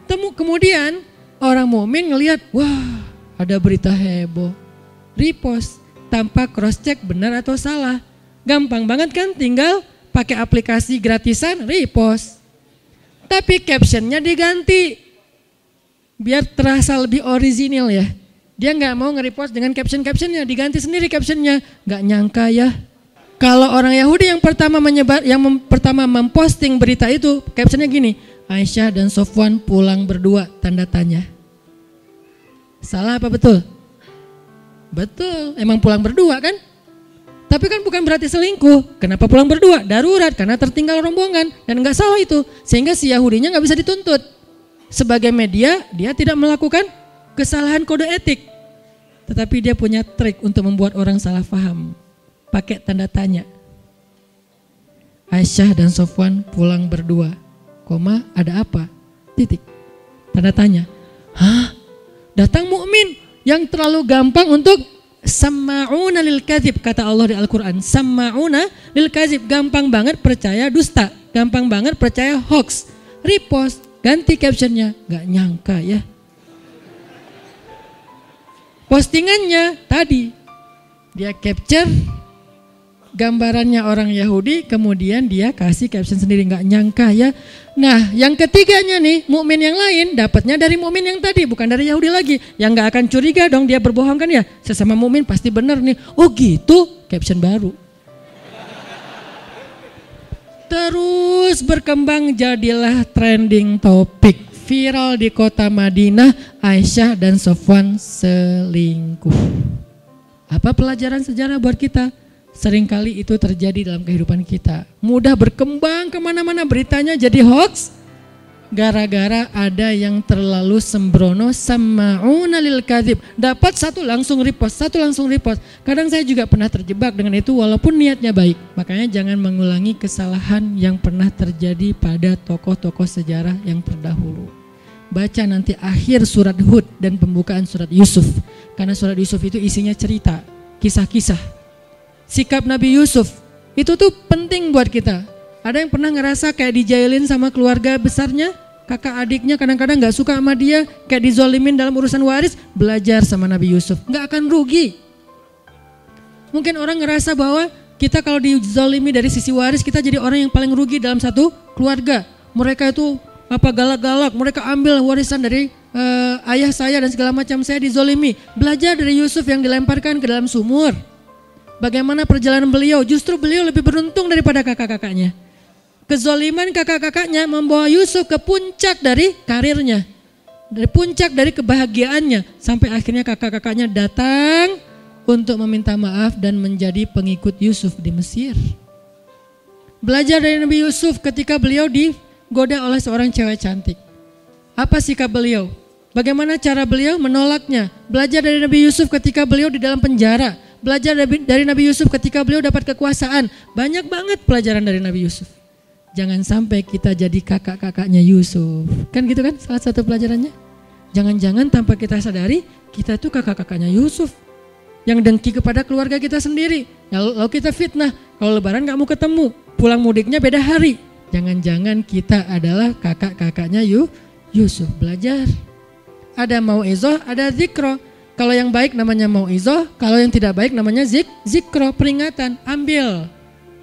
Kemudian orang mukmin ngelihat, wah ada berita heboh, repost tanpa cross check benar atau salah. Gampang banget kan, tinggal pakai aplikasi gratisan repost. Tapi captionnya diganti biar terasa lebih orisinil ya. Dia nggak mau nge-repost dengan captionnya, diganti sendiri captionnya. Nggak nyangka ya, kalau orang Yahudi yang pertama pertama memposting berita itu, captionnya gini, Aisyah dan Sofwan pulang berdua, tanda tanya. Salah apa betul? Betul, emang pulang berdua kan? Tapi kan bukan berarti selingkuh. Kenapa pulang berdua? Darurat, karena tertinggal rombongan. Dan nggak salah itu, sehingga si Yahudinya nggak bisa dituntut. Sebagai media, dia tidak melakukan kesalahan kode etik. Tetapi dia punya trik untuk membuat orang salah paham. Pakai tanda tanya. Aisyah dan Sofwan pulang berdua, koma, ada apa? Titik. Tanda tanya. Hah? Datang mukmin yang terlalu gampang untuk samma'una lil kadzib, kata Allah di Al-Quran. Samma'una lil kadzib, gampang banget percaya dusta, gampang banget percaya hoax. Repost, ganti captionnya, gak nyangka ya. Postingannya tadi, dia capture gambarannya orang Yahudi, kemudian dia kasih caption sendiri, gak nyangka ya. Nah, yang ketiganya nih, mukmin yang lain dapatnya dari mukmin yang tadi, bukan dari Yahudi lagi. Yang gak akan curiga dong, dia berbohong kan ya. Sesama mukmin pasti benar nih. Oh gitu, caption baru. Terus berkembang, jadilah trending topik. Viral di kota Madinah, Aisyah dan Sofwan selingkuh. Apa pelajaran sejarah buat kita? Seringkali itu terjadi dalam kehidupan kita. Mudah berkembang kemana-mana, beritanya jadi hoax. Gara-gara ada yang terlalu sembrono, samma'una lil kadzib. Dapat satu langsung repost, satu langsung repost. Kadang saya juga pernah terjebak dengan itu walaupun niatnya baik. Makanya jangan mengulangi kesalahan yang pernah terjadi pada tokoh-tokoh sejarah yang terdahulu. Baca nanti akhir surat Hud dan pembukaan surat Yusuf. Karena surat Yusuf itu isinya cerita, kisah-kisah. Sikap Nabi Yusuf itu tuh penting buat kita. Ada yang pernah ngerasa kayak dijailin sama keluarga besarnya, kakak adiknya kadang-kadang gak suka sama dia, kayak dizolimin dalam urusan waris? Belajar sama Nabi Yusuf, gak akan rugi. Mungkin orang ngerasa bahwa kita kalau dizolimi dari sisi waris, kita jadi orang yang paling rugi dalam satu keluarga. Mereka itu galak-galak, mereka ambil warisan dari ayah saya dan segala macam, saya dizolimi. Belajar dari Yusuf yang dilemparkan ke dalam sumur. Bagaimana perjalanan beliau, justru beliau lebih beruntung daripada kakak-kakaknya. Kezoliman kakak-kakaknya membawa Yusuf ke puncak dari karirnya, dari puncak dari kebahagiaannya, sampai akhirnya kakak-kakaknya datang untuk meminta maaf dan menjadi pengikut Yusuf di Mesir. Belajar dari Nabi Yusuf ketika beliau digoda oleh seorang cewek cantik. Apa sikap beliau? Bagaimana cara beliau menolaknya? Belajar dari Nabi Yusuf ketika beliau di dalam penjara. Belajar dari Nabi Yusuf ketika beliau dapat kekuasaan. Banyak banget pelajaran dari Nabi Yusuf. Jangan sampai kita jadi kakak-kakaknya Yusuf. Kan gitu kan salah satu pelajarannya. Jangan-jangan tanpa kita sadari kita itu kakak-kakaknya Yusuf. Yang dengki kepada keluarga kita sendiri. Lalu kita fitnah. Kalau lebaran gak mau ketemu. Pulang mudiknya beda hari. Jangan-jangan kita adalah kakak-kakaknya Yusuf. Belajar. Ada mau'izoh, ada zikro. Kalau yang baik namanya mau'izoh, kalau yang tidak baik namanya zikro, peringatan. Ambil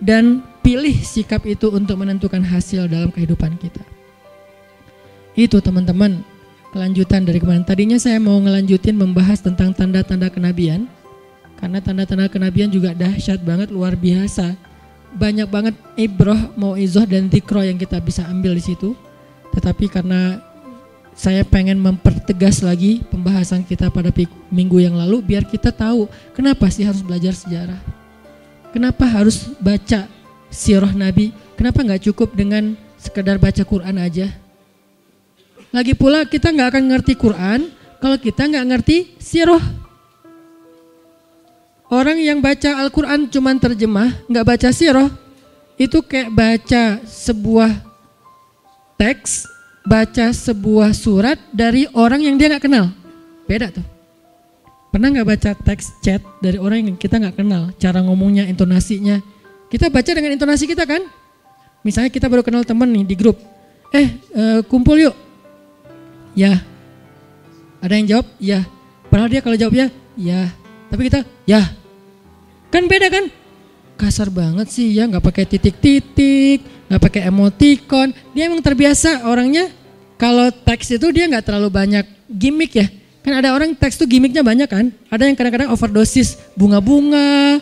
dan pilih sikap itu untuk menentukan hasil dalam kehidupan kita. Itu teman-teman, kelanjutan dari kemarin. Tadinya saya mau ngelanjutin membahas tentang tanda-tanda kenabian. Karena tanda-tanda kenabian juga dahsyat banget, luar biasa. Banyak banget ibroh, mau'izoh dan zikro yang kita bisa ambil di situ. Tetapi karena saya pengen mempertegas lagi pembahasan kita pada minggu yang lalu, biar kita tahu kenapa sih harus belajar sejarah. Kenapa harus baca sirah Nabi? Kenapa gak cukup dengan sekedar baca Quran aja? Lagi pula kita gak akan ngerti Quran kalau kita gak ngerti sirah. Orang yang baca Al-Quran cuman terjemah, gak baca sirah, itu kayak baca sebuah teks, baca sebuah surat dari orang yang dia gak kenal. Beda tuh. Pernah gak baca teks chat dari orang yang kita gak kenal? Cara ngomongnya, intonasinya. Kita baca dengan intonasi kita kan? Misalnya kita baru kenal teman nih di grup. Kumpul yuk. Ya. Ada yang jawab ya. Padahal dia kalau jawab ya. Tapi kita ya. Kan beda kan? Kasar banget sih ya, nggak pakai titik-titik, nggak pakai emoticon. Dia emang terbiasa orangnya kalau teks itu dia nggak terlalu banyak gimmick ya. Kan ada orang teks tuh gimmicknya banyak kan. Ada yang kadang-kadang overdosis bunga-bunga,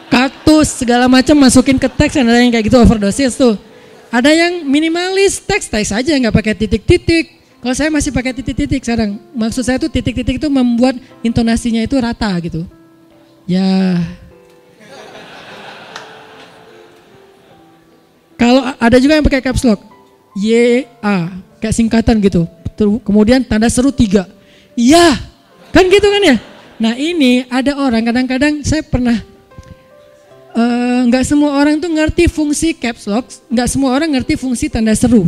kaktus segala macam masukin ke teks. Ada yang kayak gitu overdosis tuh. Ada yang minimalis teks aja nggak pakai titik-titik. Kalau saya masih pakai titik-titik sekarang. Maksud saya tuh titik-titik itu membuat intonasinya itu rata gitu. Ya. Kalau ada juga yang pakai caps lock. YA, kayak singkatan gitu. Kemudian tanda seru 3. Ya. Kan gitu kan ya? Nah, ini ada orang kadang-kadang saya pernah nggak semua orang tuh ngerti fungsi caps lock, nggak semua orang ngerti fungsi tanda seru.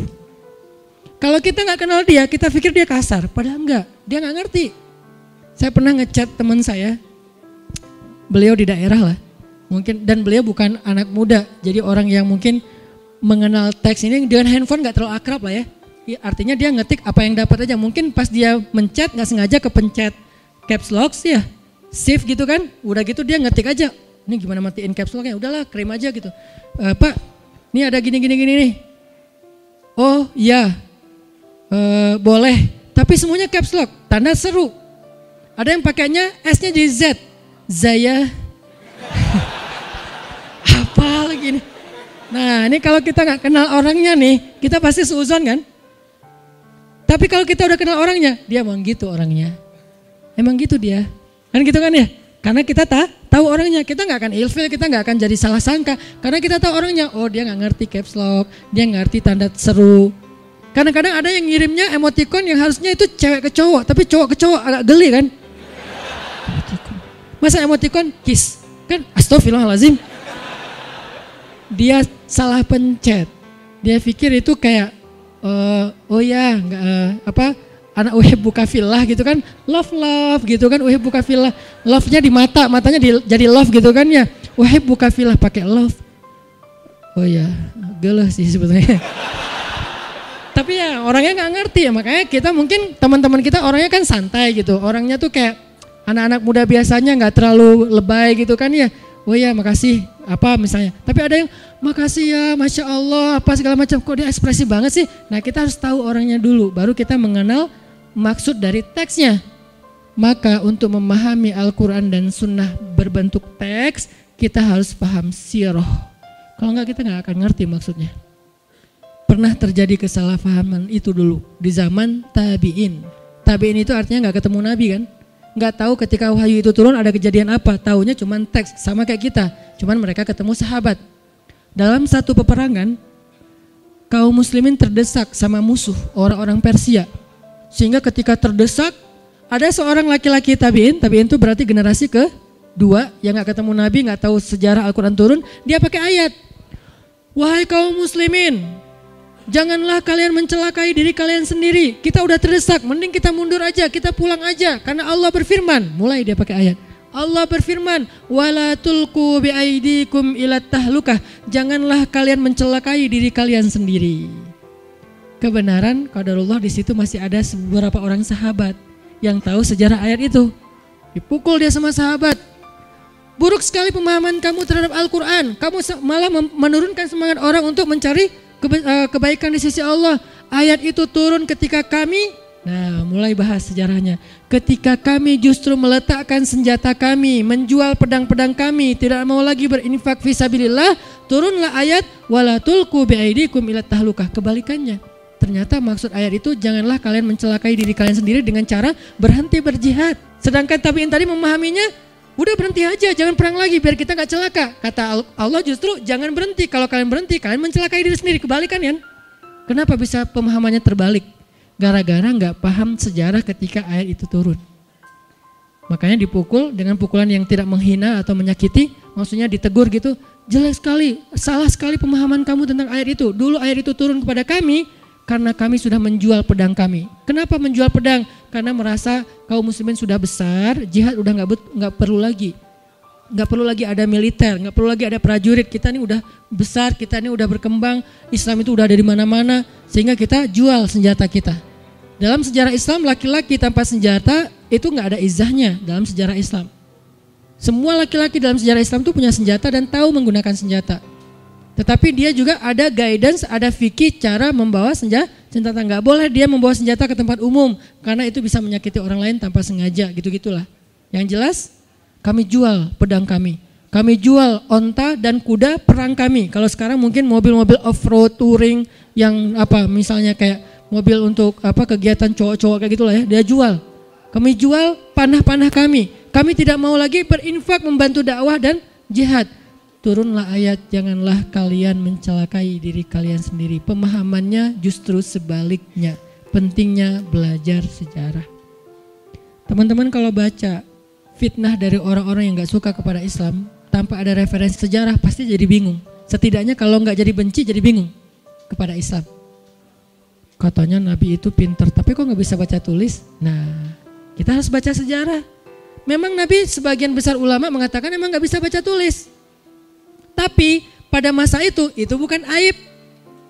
Kalau kita nggak kenal dia, kita pikir dia kasar, padahal enggak, dia nggak ngerti. Saya pernah ngechat teman saya, beliau di daerah lah, mungkin, dan beliau bukan anak muda, jadi orang yang mungkin mengenal teks ini dengan handphone nggak terlalu akrab lah ya. Artinya dia ngetik apa yang dapat aja, mungkin pas dia mencet nggak sengaja kepencet caps lock ya, save gitu kan, udah gitu dia ngetik aja, ini gimana matiin caps locknya, udahlah krim aja gitu. Pak, ini ada gini nih. Oh iya. Boleh, tapi semuanya caps lock, tanda seru. Ada yang pakainya S-nya jadi Z, Zaya. Apa lagi nih? Nah, ini kalau kita nggak kenal orangnya nih, kita pasti seuzon kan? Tapi kalau kita udah kenal orangnya, dia emang gitu orangnya. Emang gitu dia, kan gitu kan ya? Karena kita tahu orangnya, kita nggak akan ilfil, kita nggak akan jadi salah sangka. Karena kita tahu orangnya, oh dia nggak ngerti caps lock, dia ngerti tanda seru. Kadang-kadang ada yang ngirimnya emoticon yang harusnya itu cewek ke cowok, tapi cowok ke cowok agak geli kan. Masa emoticon kiss? Kan astagfirullahaladzim. Dia salah pencet. Dia pikir itu kayak oh ya, anak uhibbuka fillah gitu kan. Love gitu kan, uhibbuka fillah. Love-nya di mata, matanya jadi love gitu kan ya. Uhibbuka fillah pakai love. Oh ya, gelah sih sebetulnya. Tapi ya orangnya nggak ngerti ya, makanya kita mungkin teman-teman kita orangnya kan santai gitu. Orangnya tuh kayak anak-anak muda biasanya nggak terlalu lebay gitu kan ya. Oh ya makasih apa misalnya. Tapi ada yang makasih ya, Masya Allah apa segala macam. Kok dia ekspresi banget sih. Nah kita harus tahu orangnya dulu, baru kita mengenal maksud dari teksnya. Maka untuk memahami Al-Quran dan Sunnah berbentuk teks, kita harus paham sirah. Kalau nggak kita nggak akan ngerti maksudnya. Pernah terjadi kesalahpahaman itu dulu di zaman tabi'in. Tabi'in itu artinya nggak ketemu Nabi kan, nggak tahu ketika wahyu itu turun ada kejadian apa. Taunya cuma teks, sama kayak kita. Cuman mereka ketemu sahabat. Dalam satu peperangan, kaum muslimin terdesak sama musuh orang-orang Persia. Sehingga ketika terdesak, ada seorang laki-laki tabi'in itu berarti generasi kedua yang nggak ketemu Nabi, nggak tahu sejarah Al-Quran turun. Dia pakai ayat, wahai kaum muslimin, janganlah kalian mencelakai diri kalian sendiri. Kita udah terdesak, mending kita mundur aja, kita pulang aja. Karena Allah berfirman, mulai dia pakai ayat. Allah berfirman, wala tulqu biaidikum ilat tahlukah. Janganlah kalian mencelakai diri kalian sendiri. Kebenaran qadarullah di situ masih ada beberapa orang sahabat yang tahu sejarah ayat itu. Dipukul dia sama sahabat. Buruk sekali pemahaman kamu terhadap Al-Quran. Kamu malah menurunkan semangat orang untuk mencari kebaikan di sisi Allah. Ayat itu turun ketika kami, nah mulai bahas sejarahnya. Ketika kami justru meletakkan senjata kami, menjual pedang-pedang kami, tidak mau lagi berinfak fisabilillah, turunlah ayat wala tulqu biaidikum ila tahlukah. Kebalikannya. Ternyata maksud ayat itu janganlah kalian mencelakai diri kalian sendiri dengan cara berhenti berjihad. Sedangkan tabi'in tadi memahaminya, udah berhenti aja, jangan perang lagi biar kita gak celaka. Kata Allah justru jangan berhenti, kalau kalian berhenti kalian mencelakai diri sendiri. Kebalikan ya. Kenapa bisa pemahamannya terbalik? Gara-gara gak paham sejarah ketika ayat itu turun. Makanya dipukul dengan pukulan yang tidak menghina atau menyakiti, maksudnya ditegur gitu. Jelek sekali, salah sekali pemahaman kamu tentang ayat itu. Dulu ayat itu turun kepada kami karena kami sudah menjual pedang kami. Kenapa menjual pedang? Karena merasa kaum muslimin sudah besar, jihad udah nggak perlu lagi. Nggak perlu lagi ada militer, nggak perlu lagi ada prajurit. Kita ini udah besar, kita ini udah berkembang, Islam itu udah ada di mana-mana, sehingga kita jual senjata kita. Dalam sejarah Islam, laki-laki tanpa senjata itu nggak ada izahnya dalam sejarah Islam. Semua laki-laki dalam sejarah Islam itu punya senjata dan tahu menggunakan senjata. Tetapi dia juga ada guidance, ada fikih cara membawa senjata. Nggak boleh dia membawa senjata ke tempat umum karena itu bisa menyakiti orang lain tanpa sengaja, gitu-gitulah. Yang jelas, kami jual pedang kami. Kami jual onta dan kuda perang kami. Kalau sekarang mungkin mobil-mobil off-road touring yang misalnya kayak mobil untuk kegiatan cowok-cowok kayak gitulah ya, dia jual. Kami jual panah-panah kami. Kami tidak mau lagi berinfak membantu dakwah dan jihad. Turunlah ayat, janganlah kalian mencelakai diri kalian sendiri. Pemahamannya justru sebaliknya. Pentingnya belajar sejarah. Teman-teman kalau baca fitnah dari orang-orang yang gak suka kepada Islam tanpa ada referensi sejarah pasti jadi bingung. Setidaknya kalau gak jadi benci jadi bingung kepada Islam. Katanya Nabi itu pintar, tapi kok gak bisa baca tulis? Nah, kita harus baca sejarah. Memang Nabi sebagian besar ulama mengatakan memang gak bisa baca tulis. Tapi pada masa itu bukan aib.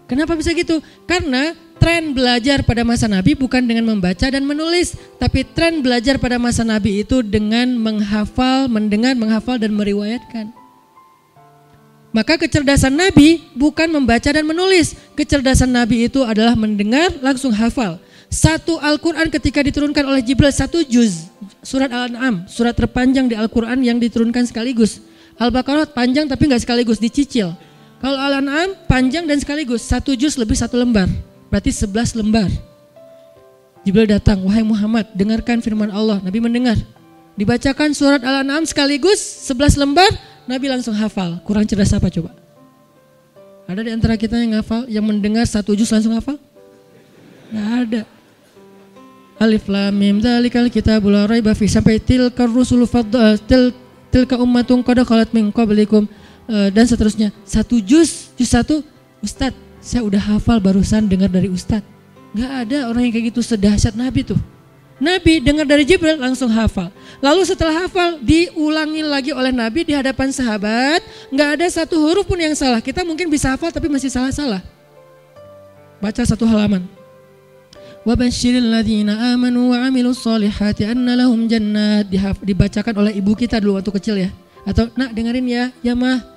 Kenapa bisa gitu? Karena tren belajar pada masa Nabi bukan dengan membaca dan menulis. Tapi tren belajar pada masa Nabi itu dengan menghafal, mendengar, menghafal dan meriwayatkan. Maka kecerdasan Nabi bukan membaca dan menulis. Kecerdasan Nabi itu adalah mendengar langsung hafal. Satu Al-Quran ketika diturunkan oleh Jibril, satu juz. Surat Al-An'am, surat terpanjang di Al-Quran yang diturunkan sekaligus. Al-Baqarah panjang tapi gak sekaligus, dicicil. Kalau Al-An'am panjang dan sekaligus, satu juz lebih satu lembar. Berarti 11 lembar. Jibril datang, wahai Muhammad dengarkan firman Allah. Nabi mendengar. Dibacakan surat Al-An'am sekaligus 11 lembar. Nabi langsung hafal. Kurang cerdas apa coba? Ada di antara kita yang hafal, yang mendengar satu juz langsung hafal? Nggak ada. Alif lam mim dzalikal kitabul la raiba fi sampai tilkar rusulu tilka ummatun qad khalat min qablikum dan seterusnya. Satu juz satu, Ustadz, saya udah hafal barusan dengar dari Ustadz. Nggak ada orang yang kayak gitu sedahsyat Nabi tuh. Nabi dengar dari Jibril langsung hafal. Lalu setelah hafal diulangi lagi oleh Nabi di hadapan sahabat. Nggak ada satu huruf pun yang salah. Kita mungkin bisa hafal tapi masih salah-salah. Baca satu halaman. Wa basyiril ladzina amanu wa amilus solihati anna lahum jannat. Dibacakan oleh ibu kita dulu waktu kecil ya. Atau nak dengerin ya mah.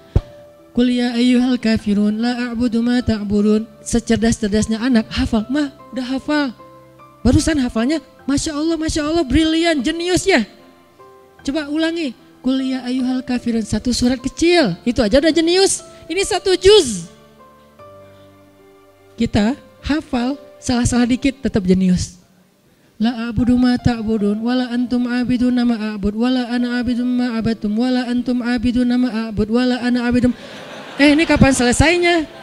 Qul ya ayyuhal kafirun la a'budu ma ta'budun. Secerdas-cerdasnya anak hafal. Mah udah hafal. Barusan hafalnya, Masya Allah, brilian, jenius ya. Coba ulangi. Qul ya ayyuhal kafirun, satu surat kecil. Itu aja udah jenius. Ini satu juz. Kita hafal, salah-salah dikit tetap jenius. La a'budu ma ta'budun, wala antum abidun nama a'bud, wala ana abidun ma abadtum, wala antum abidun nama a'bud, wala ana abidun. Ini kapan selesainya?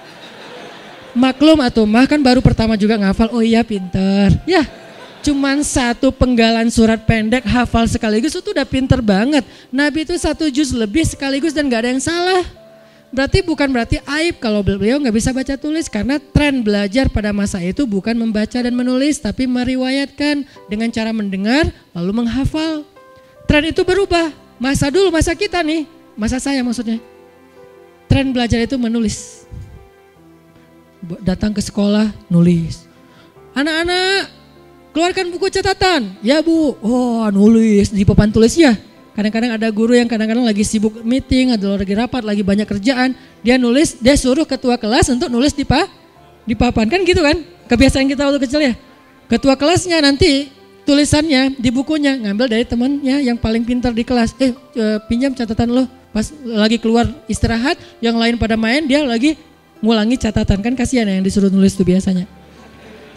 Maklum atau mah kan baru pertama juga ngafal. Oh iya pinter. Ya cuman satu penggalan surat pendek hafal sekaligus itu udah pinter banget. Nabi itu satu juz lebih sekaligus dan gak ada yang salah. Berarti bukan berarti aib kalau beliau gak bisa baca tulis. Karena tren belajar pada masa itu bukan membaca dan menulis, tapi meriwayatkan dengan cara mendengar lalu menghafal. Tren itu berubah. Masa dulu, masa kita nih, masa saya maksudnya. Tren belajar itu menulis. Datang ke sekolah nulis. Anak-anak keluarkan buku catatan. Ya bu, oh nulis di papan tulis ya. Kadang-kadang ada guru yang kadang-kadang lagi sibuk meeting, atau lagi rapat, lagi banyak kerjaan. Dia nulis, dia suruh ketua kelas untuk nulis di papan. Kan gitu kan, kebiasaan kita waktu kecil ya. Ketua kelasnya nanti tulisannya di bukunya ngambil dari temannya yang paling pintar di kelas. Pinjam catatan lo. Pas lagi keluar istirahat, yang lain pada main, dia lagi ngulangi catatan. Kan kasihan yang disuruh nulis tuh biasanya.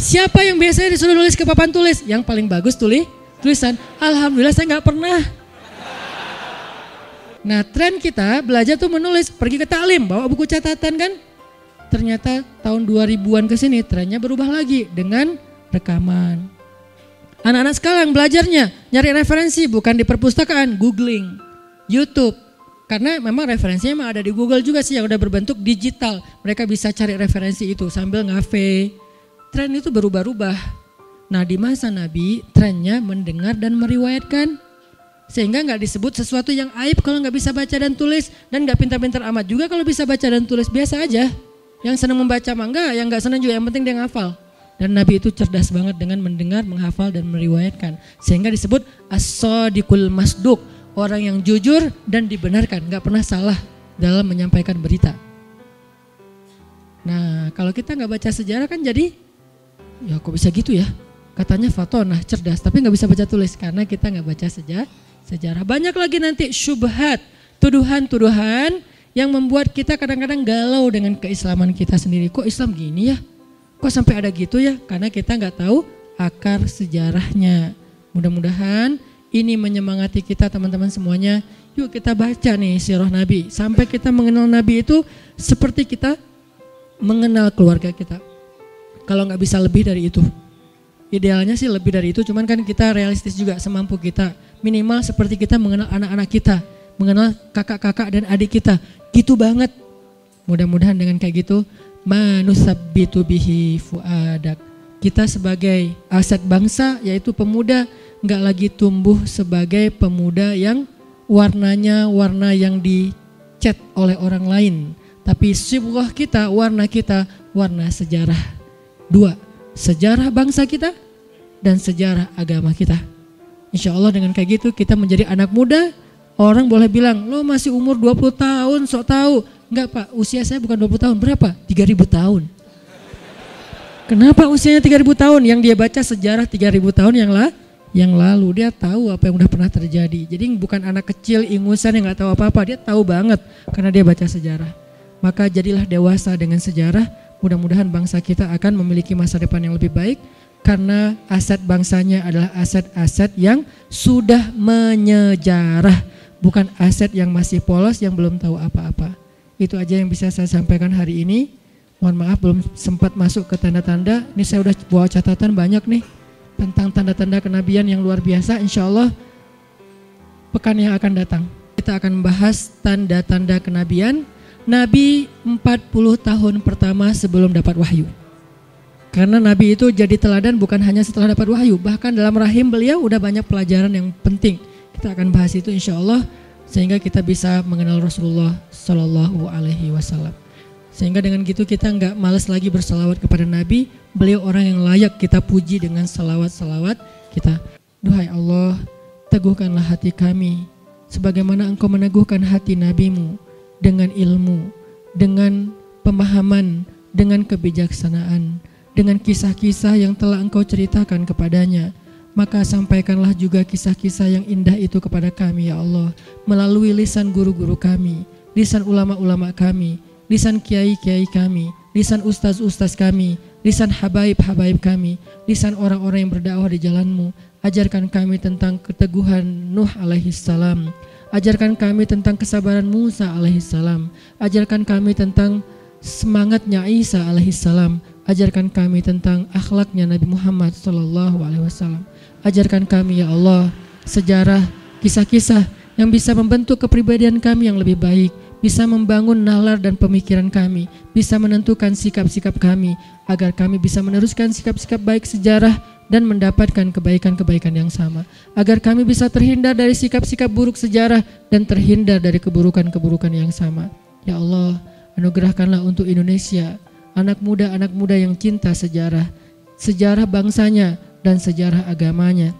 Siapa yang biasanya disuruh nulis ke papan tulis? Yang paling bagus tulisan. Alhamdulillah saya gak pernah. Nah tren kita belajar tuh menulis. Pergi ke taklim bawa buku catatan kan. Ternyata tahun 2000-an ke sini trennya berubah lagi dengan rekaman. Anak-anak sekarang belajarnya nyari referensi bukan di perpustakaan, googling, YouTube. Karena memang referensinya memang ada di Google juga sih yang udah berbentuk digital. Mereka bisa cari referensi itu sambil ngafe. Tren itu berubah-ubah. Nah di masa Nabi trennya mendengar dan meriwayatkan. Sehingga gak disebut sesuatu yang aib kalau gak bisa baca dan tulis. Dan gak pintar-pintar amat juga kalau bisa baca dan tulis, biasa aja. Yang senang membaca mah enggak, yang gak senang juga, yang penting dia ngafal. Dan Nabi itu cerdas banget dengan mendengar, menghafal, dan meriwayatkan. Sehingga disebut as-sadiqul masduq, orang yang jujur dan dibenarkan, gak pernah salah dalam menyampaikan berita. Nah kalau kita gak baca sejarah kan jadi, ya kok bisa gitu ya? Katanya fatonah, cerdas, tapi gak bisa baca tulis karena kita gak baca sejarah. Banyak lagi nanti syubhat, tuduhan-tuduhan yang membuat kita kadang-kadang galau dengan keislaman kita sendiri. Kok Islam gini ya? Kok sampai ada gitu ya? Karena kita nggak tahu akar sejarahnya. Mudah-mudahan ini menyemangati kita teman-teman semuanya. Yuk kita baca nih sirah Nabi. Sampai kita mengenal Nabi itu seperti kita mengenal keluarga kita. Kalau nggak bisa lebih dari itu. Idealnya sih lebih dari itu, cuman kan kita realistis juga semampu kita. Minimal seperti kita mengenal anak-anak kita, mengenal kakak-kakak dan adik kita. Gitu banget. Mudah-mudahan dengan kayak gitu, manusabbitu bihi fuadak. Kita sebagai aset bangsa yaitu pemuda gak lagi tumbuh sebagai pemuda yang warnanya warna yang dicat oleh orang lain. Tapi sibghah kita, warna sejarah. 2, sejarah bangsa kita dan sejarah agama kita. Insya Allah dengan kayak gitu kita menjadi anak muda. Orang boleh bilang, lo masih umur 20 tahun sok tahu. Enggak Pak, usia saya bukan 20 tahun, berapa? 3.000 tahun. Kenapa usianya 3.000 tahun? Yang dia baca sejarah 3.000 tahun yang lalu, dia tahu apa yang udah pernah terjadi. Jadi bukan anak kecil ingusan yang gak tahu apa-apa, dia tahu banget karena dia baca sejarah. Maka jadilah dewasa dengan sejarah, mudah-mudahan bangsa kita akan memiliki masa depan yang lebih baik. Karena aset bangsanya adalah aset-aset yang sudah menyejarah, bukan aset yang masih polos yang belum tahu apa-apa. Itu aja yang bisa saya sampaikan hari ini. Mohon maaf belum sempat masuk ke tanda-tanda. Ini saya udah bawa catatan banyak nih tentang tanda-tanda kenabian yang luar biasa. Insya Allah pekan yang akan datang kita akan membahas tanda-tanda kenabian Nabi 40 tahun pertama sebelum dapat wahyu. Karena Nabi itu jadi teladan bukan hanya setelah dapat wahyu, bahkan dalam rahim beliau udah banyak pelajaran yang penting. Kita akan bahas itu insya Allah sehingga kita bisa mengenal Rasulullah Sallallahu Alaihi Wasallam. Sehingga dengan gitu kita nggak malas lagi bersalawat kepada Nabi. Beliau orang yang layak kita puji dengan salawat-salawat kita. Duhai Allah, teguhkanlah hati kami sebagaimana Engkau meneguhkan hati Nabi-Mu dengan ilmu, dengan pemahaman, dengan kebijaksanaan, dengan kisah-kisah yang telah Engkau ceritakan kepadanya. Maka sampaikanlah juga kisah-kisah yang indah itu kepada kami ya Allah, melalui lisan guru-guru kami, lisan ulama-ulama kami, lisan kiai-kiai kami, lisan ustaz-ustaz kami, lisan habaib-habaib kami, lisan orang-orang yang berdakwah di jalan-Mu. Ajarkan kami tentang keteguhan Nuh alaihissalam, ajarkan kami tentang kesabaran Musa alaihissalam, ajarkan kami tentang semangatnya Isa alaihissalam, ajarkan kami tentang akhlaknya Nabi Muhammad sallallahu alaihi wasallam. Ajarkan kami ya Allah sejarah, kisah-kisah yang bisa membentuk kepribadian kami yang lebih baik, bisa membangun nalar dan pemikiran kami, bisa menentukan sikap-sikap kami, agar kami bisa meneruskan sikap-sikap baik sejarah dan mendapatkan kebaikan-kebaikan yang sama, agar kami bisa terhindar dari sikap-sikap buruk sejarah dan terhindar dari keburukan-keburukan yang sama. Ya Allah, anugerahkanlah untuk Indonesia anak muda yang cinta sejarah, sejarah bangsanya dan sejarah agamanya,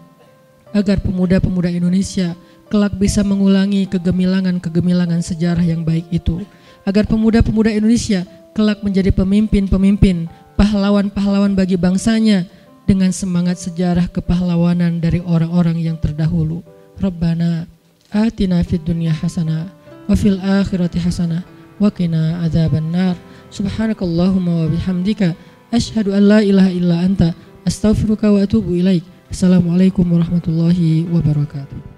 agar pemuda-pemuda Indonesia kelak bisa mengulangi kegemilangan sejarah yang baik itu, agar pemuda-pemuda Indonesia kelak menjadi pemimpin-pemimpin, pahlawan-pahlawan bagi bangsanya dengan semangat sejarah kepahlawanan dari orang-orang yang terdahulu. Rabbana atina fid dunya hasanah wa fil akhirati hasanah wa qina adzabannar. Subhanakallahumma wa bihamdika asyhadu an la ilaha illa anta astaghfiruka wa atubu ilaik. Assalamualaikum warahmatullahi wabarakatuh.